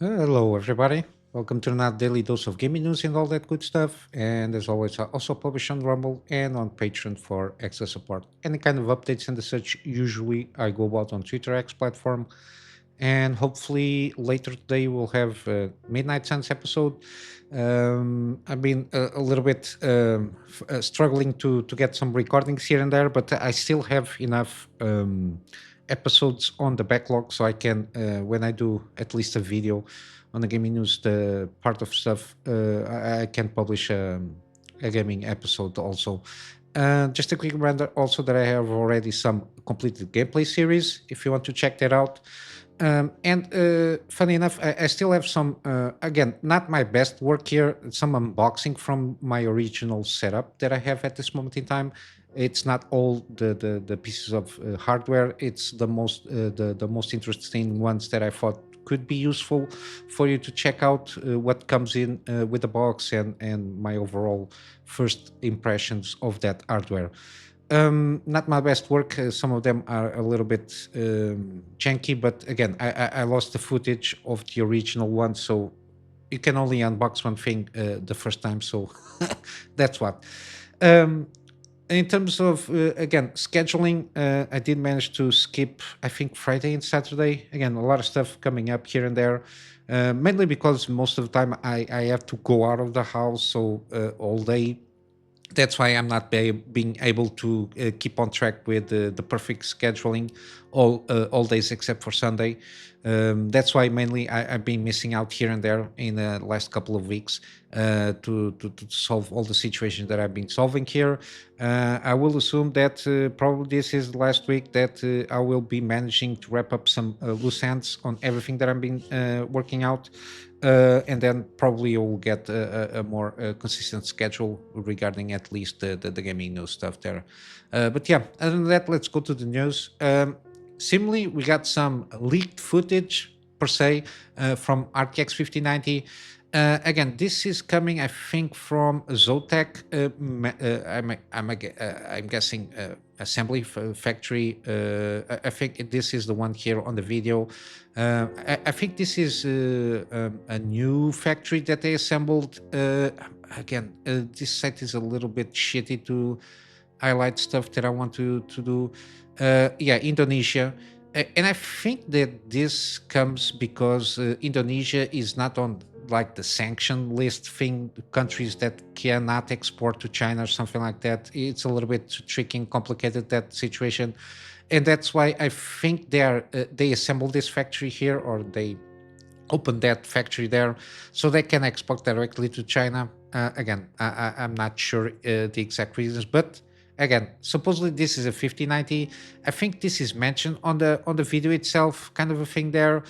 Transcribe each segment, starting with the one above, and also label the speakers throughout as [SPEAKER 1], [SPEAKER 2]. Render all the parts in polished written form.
[SPEAKER 1] Hello, everybody. Welcome to another daily dose of gaming news and all that good stuff. And as always, I also publish on Rumble and on Patreon for extra support. Any kind of updates and the such, usually I go about on Twitter X platform. And hopefully later today we'll have Midnight Suns episode. I've been a little bit struggling to get some recordings here and there, but I still have enough episodes on the backlog so I can, when I do at least a video on the gaming news, the part of stuff, I can publish a gaming episode also. Just a quick reminder also that I have already some completed gameplay series if you want to check that out. And funny enough, I still have some, again, not my best work here, some unboxing from my original setup that I have at this moment in time. It's not all the pieces of hardware. It's the most interesting ones that I thought could be useful for you to check out what comes in with the box and my overall first impressions of that hardware. Not my best work. Some of them are a little bit janky, but again, I lost the footage of the original one, so you can only unbox one thing the first time. So that's what. Um, in terms of again scheduling, I did manage to skip, I think, Friday and Saturday. Again, a lot of stuff coming up here and there. Mainly because most of the time I have to go out of the house, so all day that's why I'm not being able to keep on track with the perfect scheduling all days except for Sunday. That's why mainly I've been missing out here and there in the last couple of weeks to solve all the situations that I've been solving here. I will assume that probably this is the last week that I will be managing to wrap up some loose ends on everything that I've been working out. And then probably you'll get a more consistent schedule regarding at least the gaming news stuff there. But yeah, other than that, let's go to the news. Similarly, we got some leaked footage per se from RTX 5090. Again, this is coming, I think, from Zotac. I'm guessing assembly factory. I think this is the one here on the video. I think this is a new factory that they assembled. Again, this site is a little bit shitty to highlight stuff that I want to do. Yeah, Indonesia. And I think that this comes because Indonesia is not on like the sanction list thing, countries that cannot export to China or something like that. It's a little bit tricky and complicated, that situation. And that's why I think they assembled this factory here, or they open that factory there so they can export directly to China. Again, I'm not sure the exact reasons, but again, supposedly this is a 5090. I think this is mentioned on the video itself, kind of a thing there.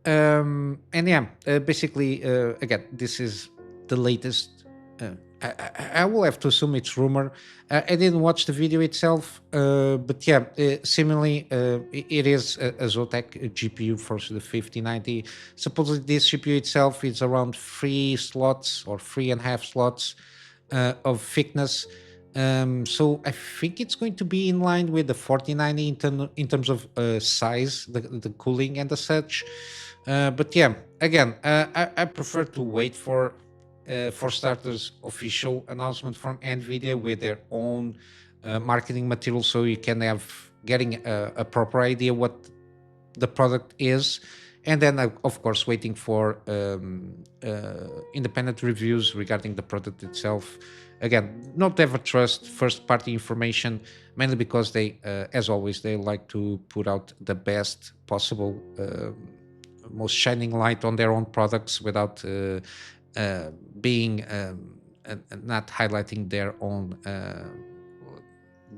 [SPEAKER 1] And yeah, basically, again, this is the latest. I will have to assume it's rumor. I didn't watch the video itself, but yeah, similarly, it is a Zotac GPU for the 5090. Supposedly, this GPU itself is around 3 slots or 3.5 slots of thickness. So I think it's going to be in line with the 4090 in terms of size, the cooling and the such. But yeah, again, I prefer to wait for starters official announcement from Nvidia with their own marketing material, so you can have getting a proper idea what the product is, and then of course waiting for independent reviews regarding the product itself. Again, not ever trust first party information, mainly because they as always they like to put out the best possible most shining light on their own products without being not highlighting their own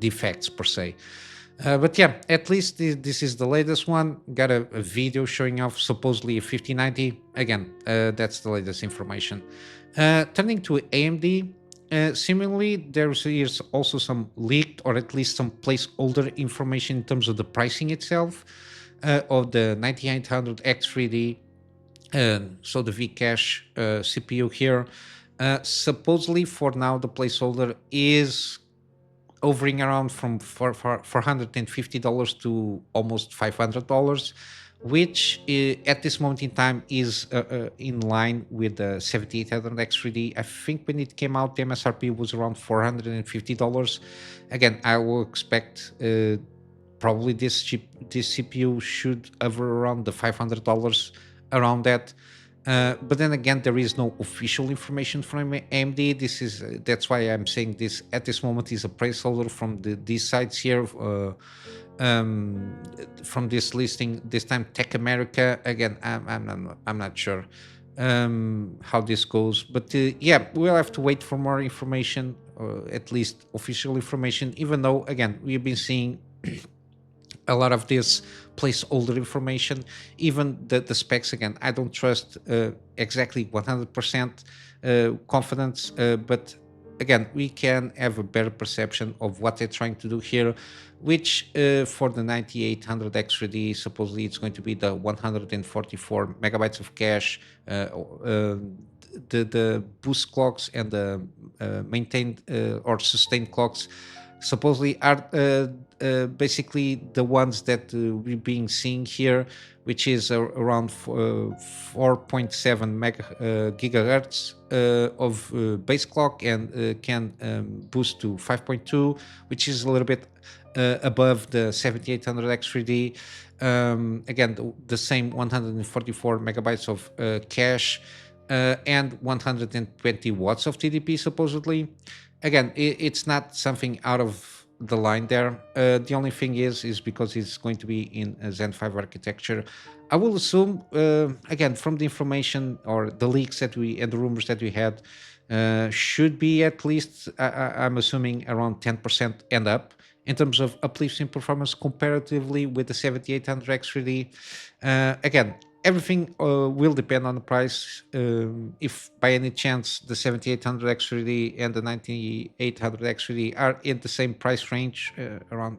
[SPEAKER 1] defects per se. But yeah, at least this is the latest one. Got a video showing off supposedly a 5090. Again, that's the latest information. Turning to AMD, similarly, there is also some leaked or at least some placeholder information in terms of the pricing itself of the 9800 X3D. So the Vcache CPU here. Supposedly for now the placeholder is hovering around from $450 to almost $500, which at this moment in time is in line with the 7800 X3D. I think when it came out, the MSRP was around $450. Again, I will expect probably this CPU should hover around the $500, around that. But then again, there is no official information from AMD. This is That's why I'm saying this at this moment is a placeholder from these sites here. From this listing, this time Tech America. Again, I'm not sure how this goes, but yeah, we'll have to wait for more information, or at least official information. Even though, again, we've been seeing a lot of this placeholder information. Even the specs, again, I don't trust exactly 100% confidence, but again, we can have a better perception of what they're trying to do here, which for the 9800 X3D, supposedly it's going to be the 144 megabytes of cache, the boost clocks and the maintained or sustained clocks supposedly are basically the ones that we're being seeing here, which is around 4.7 gigahertz of base clock, and can boost to 5.2, which is a little bit above the 7800 X3D. Again, the same 144 megabytes of cache, and 120 watts of TDP supposedly. Again, it's not something out of the line there. The only thing is because it's going to be in a Zen 5 architecture. I will assume, again, from the information or the leaks that we and the rumors that we had, should be at least, I'm assuming, around 10% and up in terms of uplifts in performance comparatively with the 7800 X3D. Again, everything will depend on the price. If by any chance the 7800 X3D and the 9800 X3D are in the same price range, around,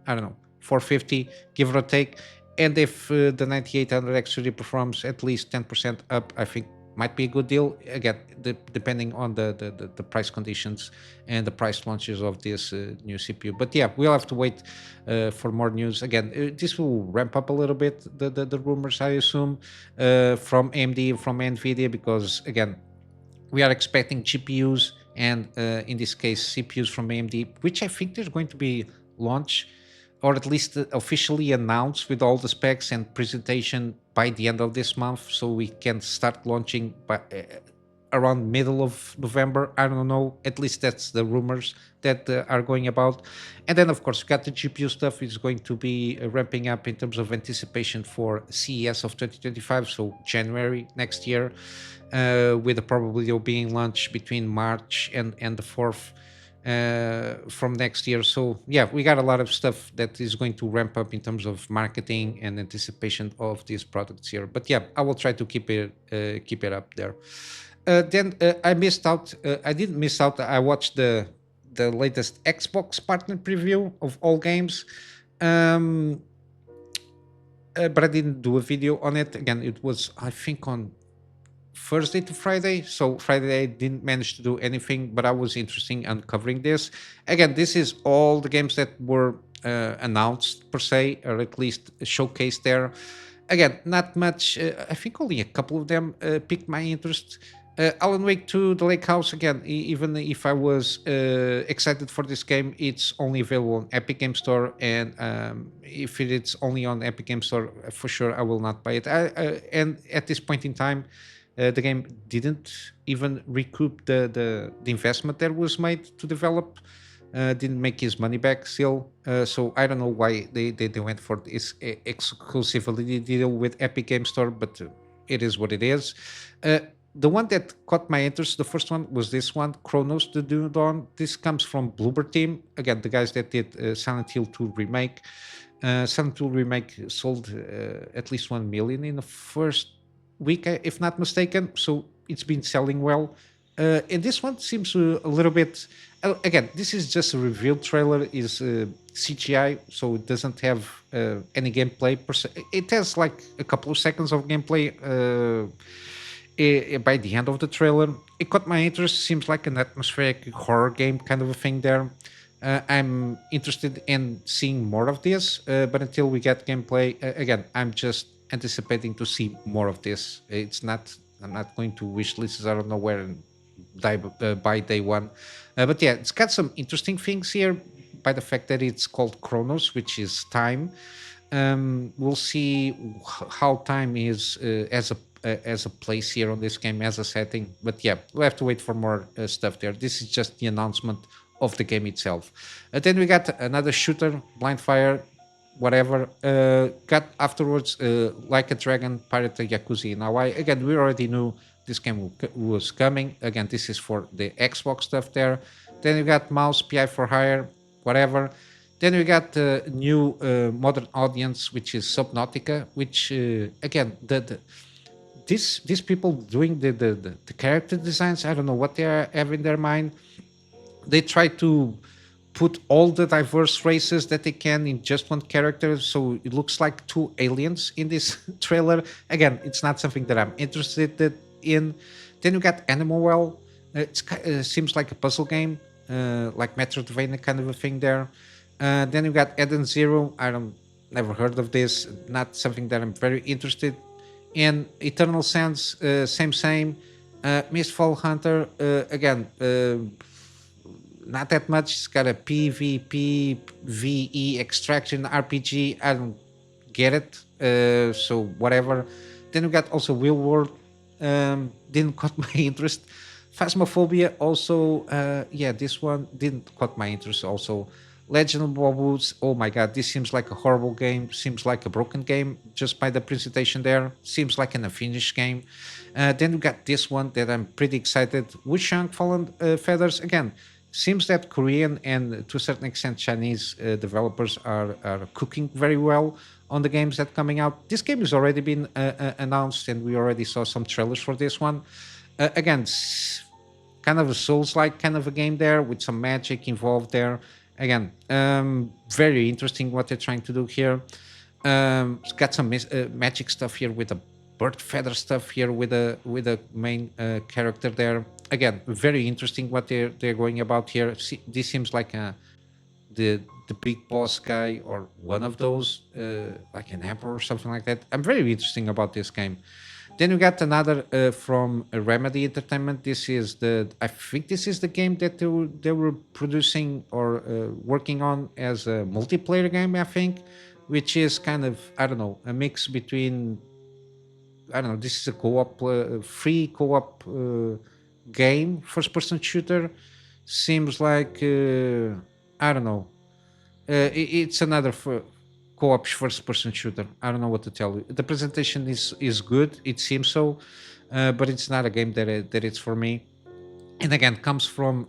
[SPEAKER 1] I don't know, 450, give or take, and if the 9800 X3D performs at least 10% up, I think might be a good deal. Again, depending on the price conditions and the price launches of this new CPU. But yeah, we'll have to wait for more news. Again, this will ramp up a little bit, the rumors, I assume, from AMD, from NVIDIA, because again, we are expecting GPUs and in this case CPUs from AMD, which I think they're going to be launched, or at least officially announced with all the specs and presentation by the end of this month, so we can start launching by around middle of November. I don't know. At least that's the rumors that are going about. And then, of course, we got the GPU stuff is going to be ramping up in terms of anticipation for CES of 2025, so January next year, with the probability of being launched between March and the 4th from next year. So yeah, we got a lot of stuff that is going to ramp up in terms of marketing and anticipation of these products here. But yeah, I will try to keep it up there. Then I missed out. I didn't miss out. I watched the latest Xbox partner preview of all games. Um, but I didn't do a video on it. Again, it was, I think, on Thursday to Friday. So Friday I didn't manage to do anything, but I was interested in covering this. Again, this is all the games that were announced per se, or at least showcased there. Again, not much. I think only a couple of them piqued my interest. Alan Wake 2, The Lake House, again, even if I was excited for this game, it's only available on Epic Game Store, and if it's only on Epic Game Store, for sure I will not buy it. And at this point in time, the game didn't even recoup the investment that was made to develop. Didn't make his money back still. So I don't know why they went for this exclusivity deal with Epic Game Store, but it is what it is. The one that caught my interest, the first one, was this one, Chronos: The New Dawn. This comes from Bloober Team, again, the guys that did Silent Hill 2 Remake. Silent Hill Remake sold at least 1 million in the first week, if not mistaken. So it's been selling well. And this one seems a little bit. Again, this is just a reveal trailer. Is CGI, so it doesn't have any gameplay per se. It has like a couple of seconds of gameplay by the end of the trailer. It caught my interest. Seems like an atmospheric horror game kind of a thing there. I'm interested in seeing more of this, but until we get gameplay, again, I'm just anticipating to see more of this. It's not. I'm not going to wish lists out of nowhere and by day one. But yeah, it's got some interesting things here by the fact that it's called Chronos, which is time. We'll see how time is as a place here on this game as a setting. But yeah, we have to wait for more stuff there. This is just the announcement of the game itself. Then we got another shooter, Blind Fire, whatever. Got afterwards Like a Dragon, Pirate Yakuza. Now, again, we already knew this game was coming. Again, this is for the Xbox stuff there. Then you got Mouse, PI for Hire, whatever. Then we got new modern audience, which is Subnautica, which again these people doing the character designs. I don't know what have in their mind. They try to put all the diverse races that they can in just one character, so it looks like two aliens in this trailer. Again, it's not something that I'm interested in. Then you got Animal Well. It seems like a puzzle game, like Metroidvania kind of a thing there. Then you got Eden Zero. I don't never heard of this. Not something that I'm very interested in. Eternal Sands, same. Mistfall Hunter, again, not that much. It's got a PvP, VE extraction RPG. I don't get it. So whatever. Then we got also Real World. Didn't caught my interest. Phasmophobia also. Yeah, this one didn't caught my interest also. Legend of Woods. Oh my god, this seems like a horrible game. Seems like a broken game just by the presentation there. Seems like an unfinished game. Then we got this one that I'm pretty excited. Wushang Fallen Feathers again. Seems that Korean and to a certain extent Chinese developers are cooking very well on the games that coming out. This game has already been announced, and we already saw some trailers for this one. Again, kind of a Souls-like kind of a game there with some magic involved there. Again, very interesting what they're trying to do here. It's got some magic stuff here with the bird feather stuff here with the main character there. Again, very interesting what they're going about here. This seems like the big boss guy or one of those, like an emperor or something like that. I'm very interesting about this game. Then we got another from Remedy Entertainment. This is I think this is the game that they were producing or working on as a multiplayer game. I think, which is kind of, I don't know, a mix between, I don't know. This is a co-op, free co-op game, first-person shooter. Seems like I don't know. It's another co-op first-person shooter. I don't know what to tell you. The presentation is good. It seems so, but it's not a game that it's for me. And again, comes from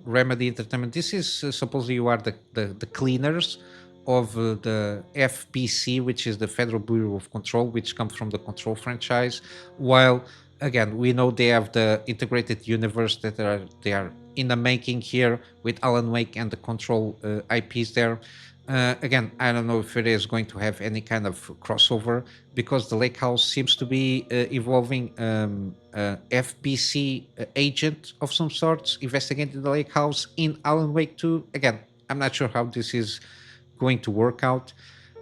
[SPEAKER 1] Remedy Entertainment. This is supposedly you are the cleaners of the FBC, which is the Federal Bureau of Control, which comes from the Control franchise. While again, we know they have the integrated universe that they are in the making here with Alan Wake and the Control IPs there. Again, I don't know if it is going to have any kind of crossover because the Lake House seems to be evolving FBC agent of some sorts investigating the Lake House in Alan Wake 2. Again, I'm not sure how this is going to work out.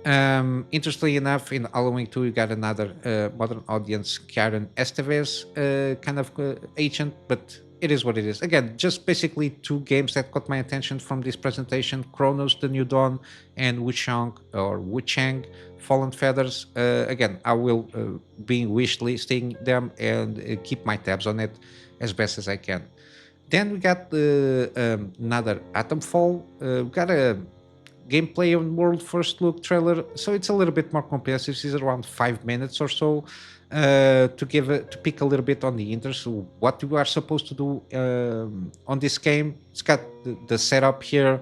[SPEAKER 1] Interestingly enough, in Alan Wake 2, you got another modern audience, Karen Estevez kind of agent, but it is what it is. Again, just basically two games that caught my attention from this presentation: Chronos: The New Dawn and Wuchang Fallen Feathers. Again, I will be wish listing them and keep my tabs on it as best as I can. Then we got another Atomfall. We got a gameplay on world first look trailer, so it's a little bit more comprehensive. It's around 5 minutes or so to pick a little bit on the interest, what you are supposed to do on this game. It's got the setup here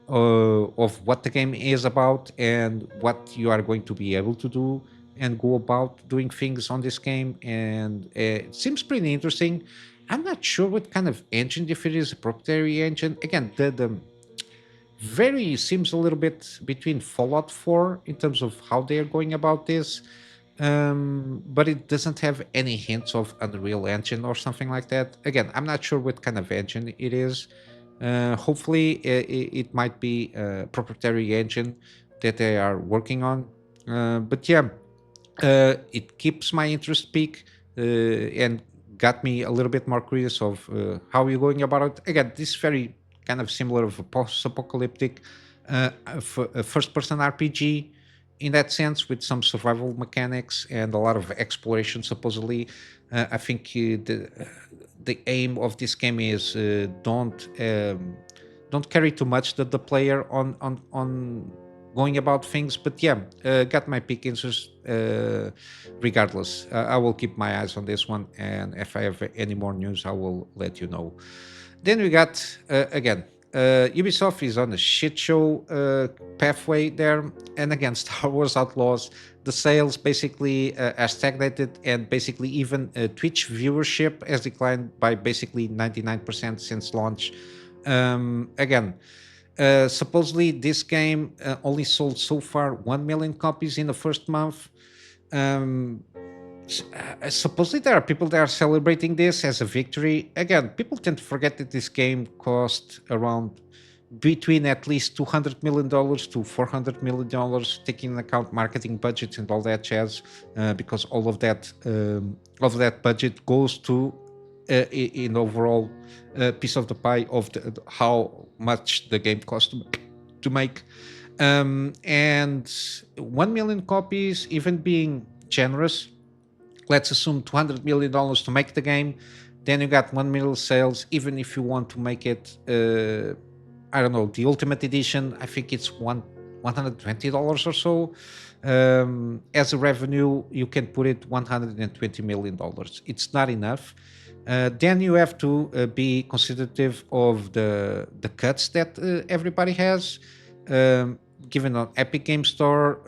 [SPEAKER 1] of what the game is about and what you are going to be able to do and go about doing things on this game, and it seems pretty interesting. I'm not sure what kind of engine, if it is a proprietary engine. Again, the very seems a little bit between Fallout 4 in terms of how they are going about this, but it doesn't have any hints of Unreal Engine or something like that. Again, I'm not sure what kind of engine it is. Hopefully, it might be a proprietary engine that they are working on. But yeah, It keeps my interest peak and got me a little bit more curious of how you're going about it. Again, this is very kind of similar of a post-apocalyptic first-person RPG in that sense, with some survival mechanics and a lot of exploration. Supposedly, I think the aim of this game is don't carry too much the player on going about things. But yeah, got my pick interest regardless. I will keep my eyes on this one, and if I have any more news, I will let you know. Then we got again. Ubisoft is on a shit show pathway there, and again, Star Wars Outlaws. The sales basically are stagnated, and basically even Twitch viewership has declined by basically 99% since launch. Again, supposedly this game only sold so far 1 million copies in the first month. Um, Supposedly there are people that are celebrating this as a victory. Again, people tend to forget that this game cost around between at least $200 million to $400 million, taking into account marketing budgets and all that jazz, because all of that budget goes to in overall piece of the pie of how much the game cost to make. And 1 million copies, even being generous, let's assume $200 million to make the game, then you got 1 million sales. Even if you want to make it I don't know, the ultimate edition, I think it's $120 or so. As a revenue, you can put it $120 million. It's not enough. Then you have to be considerative of the cuts that everybody has. Given on Epic Game Store,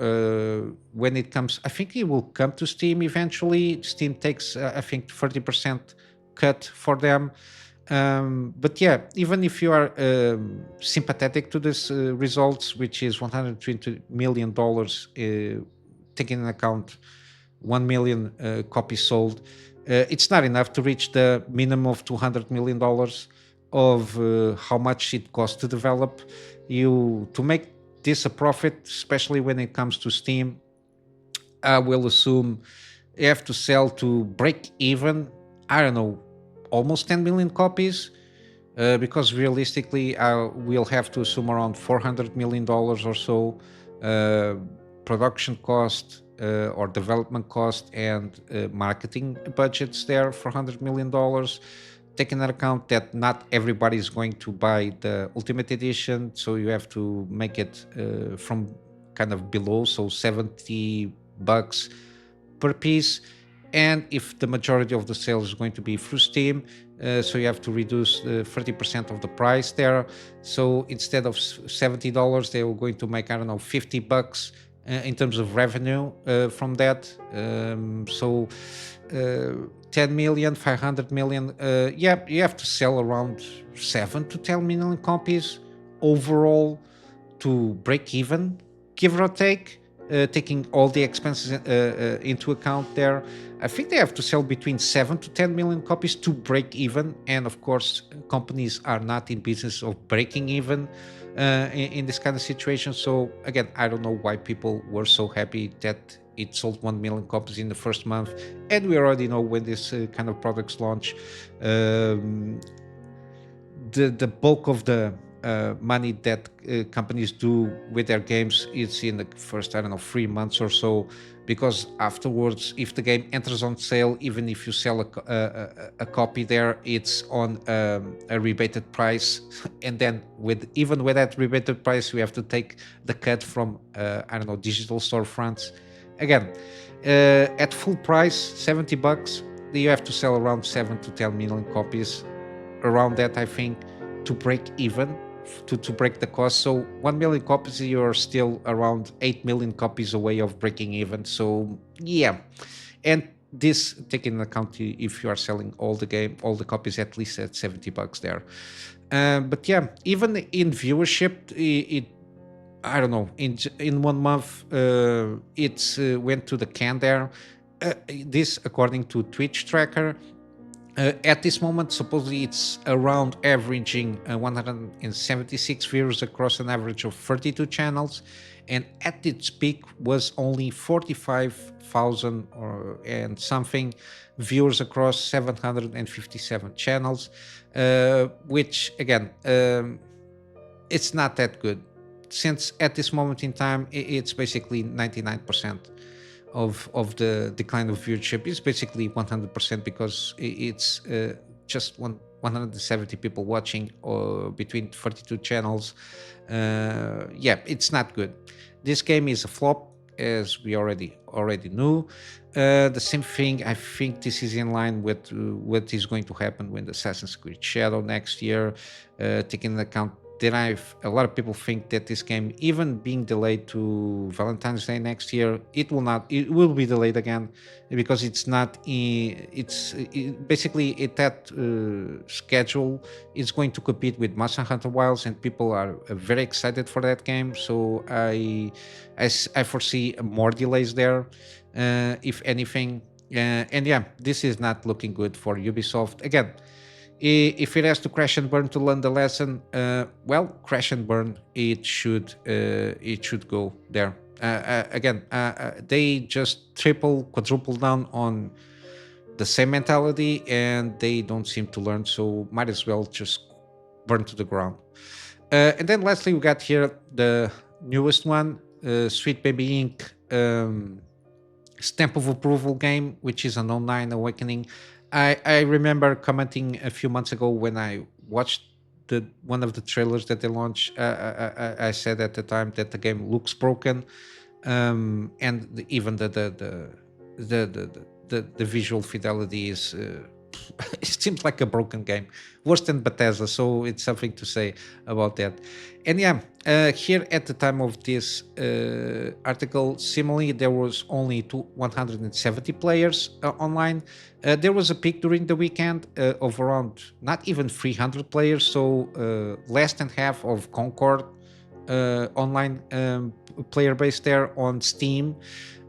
[SPEAKER 1] when it comes, I think it will come to Steam eventually. Steam takes, I think, 30% cut for them. But yeah, even if you are sympathetic to this results, which is $120 million, taking into account 1 million copies sold, it's not enough to reach the minimum of $200 million of how much it costs to develop. To make this a profit, especially when it comes to Steam, I will assume you have to sell to break even, I don't know, almost 10 million copies, because realistically, we'll have to assume around $400 million or so production cost or development cost and marketing budgets there for $100 million. Taking into account that not everybody is going to buy the Ultimate Edition, so you have to make it from kind of below, so $70 per piece. And if the majority of the sales is going to be through Steam, so you have to reduce 30% of the price there. So instead of $70, they were going to make, I don't know, $50 in terms of revenue from that. So 10 million, 500 million. Yeah, you have to sell around 7 to 10 million copies overall to break even, give or take. Taking all the expenses into account there, I think they have to sell between 7 to 10 million copies to break even. And of course, companies are not in business of breaking even in this kind of situation. So again, I don't know why people were so happy that it sold 1 million copies in the first month. And we already know when this kind of products launch, the bulk of the money that companies do with their games is in the first, I don't know, 3 months or so, because afterwards, if the game enters on sale, even if you sell a copy there, it's on a rebated price. And then even with that rebated price, we have to take the cut from I don't know, digital storefronts. Again, at full price, $70, you have to sell around 7 to 10 million copies, around that, I think, to break even, to break the cost. So 1 million copies, you're still around 8 million copies away of breaking even. So yeah, and this taking into account if you are selling all the copies at least at $70 there. But yeah, even in viewership, it I don't know, in 1 month it went to the can there. This according to Twitch tracker. At this moment, supposedly it's around averaging 176 viewers across an average of 32 channels, and at its peak was only 45,000 or and something viewers across 757 channels, which again, it's not that good. Since at this moment in time, it's basically 99% of the decline of viewership is basically 100% because it's just 170 people watching between 42 channels. Yeah, it's not good. This game is a flop, as we already knew. The same thing, I think this is in line with what is going to happen with Assassin's Creed Shadow next year, taking into account that a lot of people think that this game, even being delayed to Valentine's Day next year, it will not. It will be delayed again because it's not. Basically at that schedule. It's going to compete with Monster Hunter Wilds, and people are very excited for that game. So I foresee more delays there, if anything. And yeah, this is not looking good for Ubisoft again. If it has to crash and burn to learn the lesson, well, crash and burn. It should go there. Again, they just triple, quadruple down on the same mentality, and they don't seem to learn. So might as well just burn to the ground. And then lastly, we got here the newest one, Sweet Baby Inc. Stamp of approval game, which is an online awakening. I remember commenting a few months ago when I watched the one of the trailers that they launched. I said at the time that the game looks broken, and even the visual fidelity is it seems like a broken game, worse than Bethesda. So it's something to say about that. And yeah, here at the time of this article, similarly, there was only 170 players online. There was a peak during the weekend of around not even 300 players, so less than half of Concord online player base there on Steam.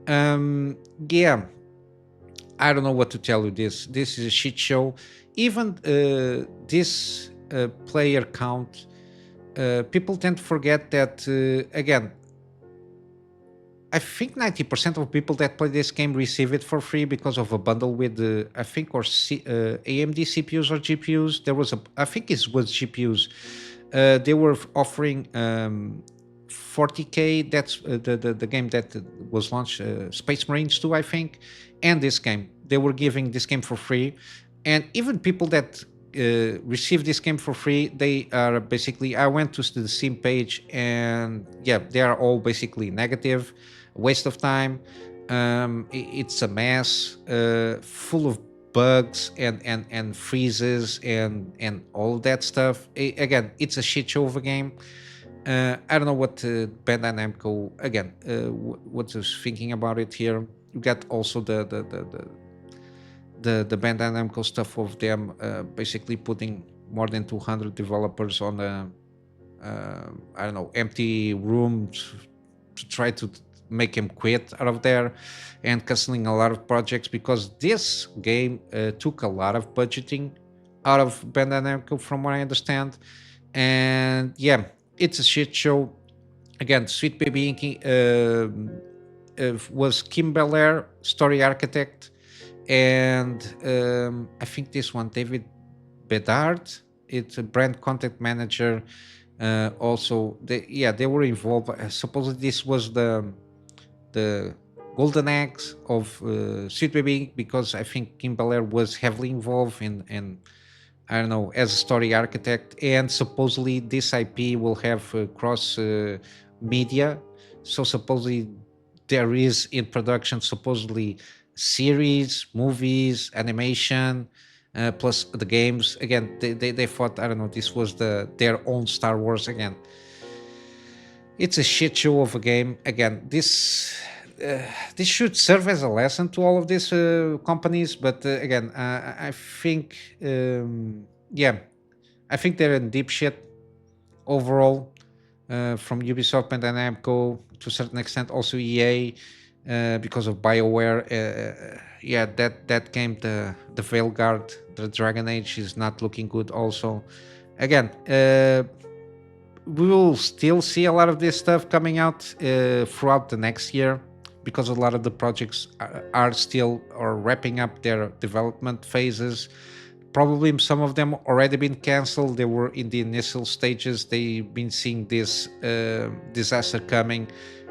[SPEAKER 1] Yeah, I don't know what to tell you. This is a shit show. Even this player count, people tend to forget that again. I think 90% of people that play this game receive it for free because of a bundle with I think AMD CPUs or GPUs. I think it was GPUs. They were offering 40K. That's the game that was launched, Space Marines 2, I think, and this game. They were giving this game for free, and even people that receive this game for free, they are basically. I went to the Steam page, and yeah, they are all basically negative, waste of time. It's a mess, full of bugs and freezes and all that stuff. Again, it's a shit show of a game. I don't know what Bandai Namco again. What is thinking about it here? You got also the Bandai Namco stuff of them basically putting more than 200 developers on a I don't know, empty room to try to make him quit out of there, and canceling a lot of projects because this game took a lot of budgeting out of Bandai Namco, from what I understand. And yeah, it's a shit show. Again, Sweet Baby Inky was Kim Belair, story architect, and I think this one, David Bedard, it's a brand content manager. Also, they were involved. Supposedly, this was the golden eggs of Sweet Baby, because I think Kim Belair was heavily involved in I don't know, as a story architect, and supposedly this IP will have cross media. So supposedly there is in production supposedly series, movies, animation, plus the games. Again, they thought, I don't know, this was their own Star Wars again. It's a shit show of a game. Again, this should serve as a lesson to all of these companies. But again, I think, yeah, I think they're in deep shit overall, from Ubisoft and Namco to a certain extent, also EA. because of BioWare. Yeah, that game, the Veilguard, the Dragon Age, is not looking good. Also, again, we will still see a lot of this stuff coming out throughout the next year because a lot of the projects are still or wrapping up their development phases. Probably some of them already been canceled. They were in the initial stages. They've been seeing this disaster coming.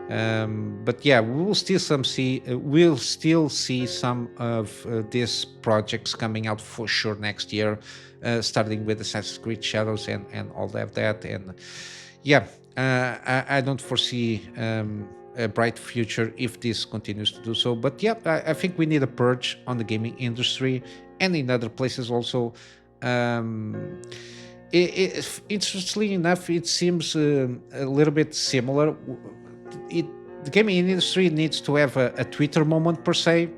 [SPEAKER 1] But yeah, we will still we'll still see some of these projects coming out for sure next year, starting with Assassin's Creed Shadows and all of that. And yeah, I don't foresee a bright future if this continues to do so. But yeah, I think we need a purge on the gaming industry and in other places also. Um, Interestingly enough, it seems a little bit similar. It, the gaming industry needs to have a Twitter moment per se,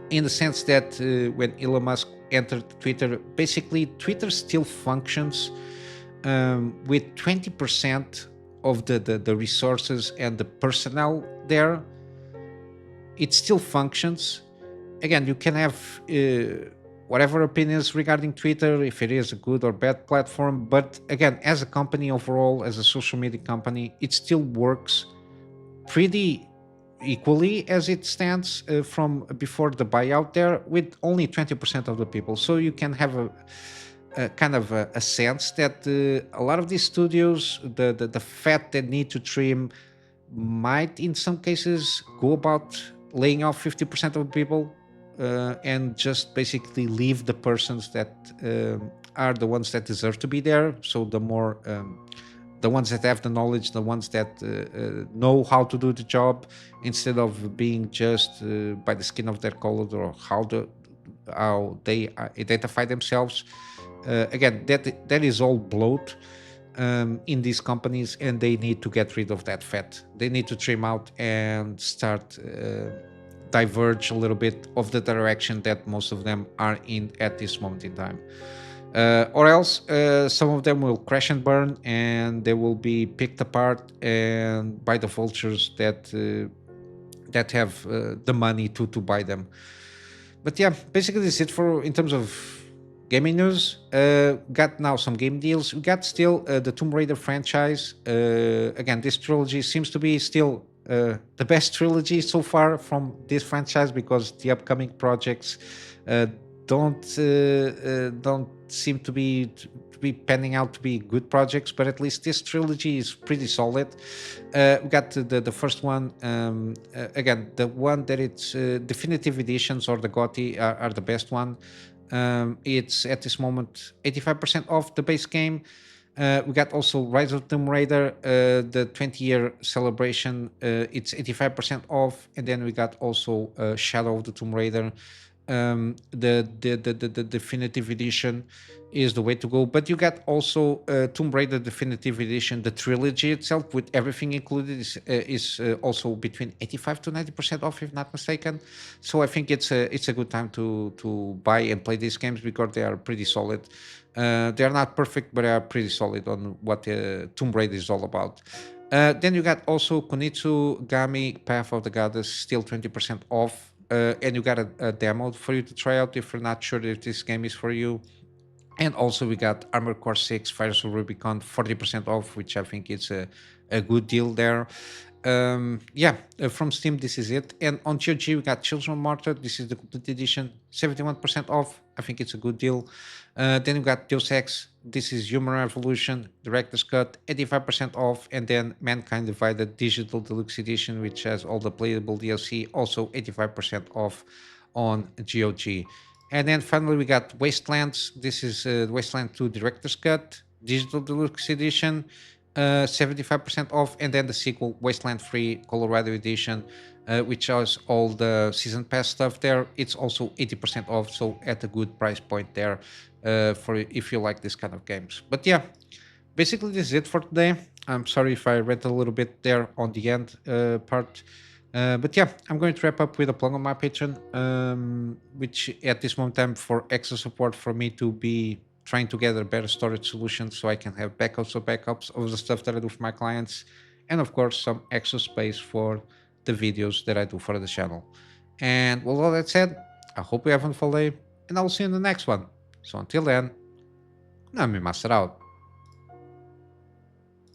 [SPEAKER 1] in the sense that when Elon Musk entered Twitter, basically Twitter still functions with 20% of the resources and the personnel there. It still functions. Again, you can have whatever opinions regarding Twitter, if it is a good or bad platform, but again, as a company overall, as a social media company, it still works pretty equally as it stands from before the buyout there, with only 20% of the people. So you can have a kind of a sense that a lot of these studios, the fat they need to trim, might in some cases go about laying off 50% of the people, and just basically leave the persons that are the ones that deserve to be there. So the ones that have the knowledge, the ones that know how to do the job, instead of being just by the skin of their color or how they identify themselves. Again, that is all bloat in these companies, and they need to get rid of that fat. They need to trim out and start diverge a little bit of the direction that most of them are in at this moment in time. Or else some of them will crash and burn, and they will be picked apart and by the vultures that have the money to buy them. But yeah, basically this is it for in terms of gaming news. Got now some game deals. We got still the Tomb Raider franchise. Again, this trilogy seems to be still the best trilogy so far from this franchise, because the upcoming projects uh, don't seem to be panning out to be good projects. But at least this trilogy is pretty solid. We got the first one. Again, the one that it's definitive editions or the GOTY are the best one. It's at this moment 85% off the base game. We got also Rise of Tomb Raider, the 20-year celebration. It's 85% off, and then we got also Shadow of the Tomb Raider. The definitive edition is the way to go. But you got also Tomb Raider definitive edition, the trilogy itself with everything included is also between 85 to 90% off, if not mistaken. So I think it's a good time to buy and play these games, because they are pretty solid. They are not perfect, but they are pretty solid on what Tomb Raider is all about. Then you got also Kunitsu Gami Path of the Goddess, still 20% off. And you got a demo for you to try out if you're not sure if this game is for you. And also we got Armored Core 6 Fires of Rubicon 40% off, which I think is a good deal there. Yeah, from Steam, this is it. And on GOG, we got Children of Mortar. This is the complete edition, 71% off. I think it's a good deal. Then we got Deus Ex. This is Human Revolution, Director's Cut, 85% off. And then Mankind Divided Digital Deluxe Edition, which has all the playable DLC, also 85% off on GOG. And then finally, we got Wastelands. This is Wasteland 2 Director's Cut, Digital Deluxe Edition, 75% off. And then the sequel, Wasteland 3 Colorado Edition, which has all the Season Pass stuff there. It's also 80% off, so at a good price point there for if you like this kind of games. But yeah, basically this is it for today. I'm sorry if I read a little bit there on the end part. But yeah, I'm going to wrap up with a plug on my Patreon, which at this moment in time for extra support for me to be trying to gather better storage solutions so I can have backups of the stuff that I do for my clients. And of course, some extra space for the videos that I do for the channel. And with all that said, I hope you have a wonderful day, and I will see you in the next one. So until then, Kunami Master out.